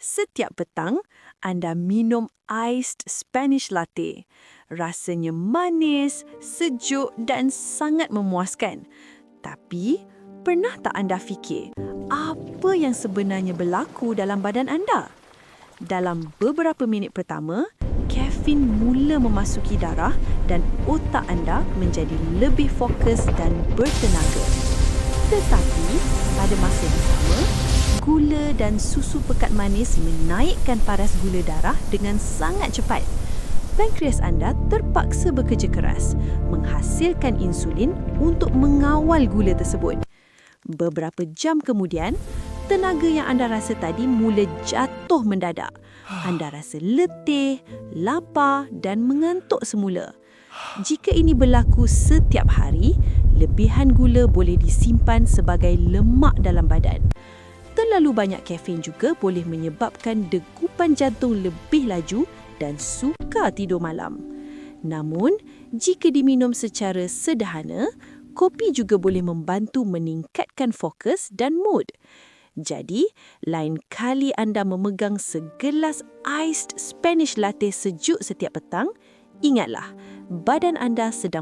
Setiap petang, anda minum iced Spanish latte. Rasanya manis, sejuk dan sangat memuaskan. Tapi, pernah tak anda fikir apa yang sebenarnya berlaku dalam badan anda? Dalam beberapa minit pertama, kafein mula memasuki darah dan otak anda menjadi lebih fokus dan bertenaga. Tetapi, pada masa yang sama, gula dan susu pekat manis menaikkan paras gula darah dengan sangat cepat. Pankreas anda terpaksa bekerja keras, menghasilkan insulin untuk mengawal gula tersebut. Beberapa jam kemudian, tenaga yang anda rasa tadi mula jatuh mendadak. Anda rasa letih, lapar dan mengantuk semula. Jika ini berlaku setiap hari, lebihan gula boleh disimpan sebagai lemak dalam badan. Terlalu banyak kafein juga boleh menyebabkan degupan jantung lebih laju dan sukar tidur malam. Namun, jika diminum secara sederhana, kopi juga boleh membantu meningkatkan fokus dan mood. Jadi, lain kali anda memegang segelas iced Spanish latte sejuk setiap petang, ingatlah, badan anda sedang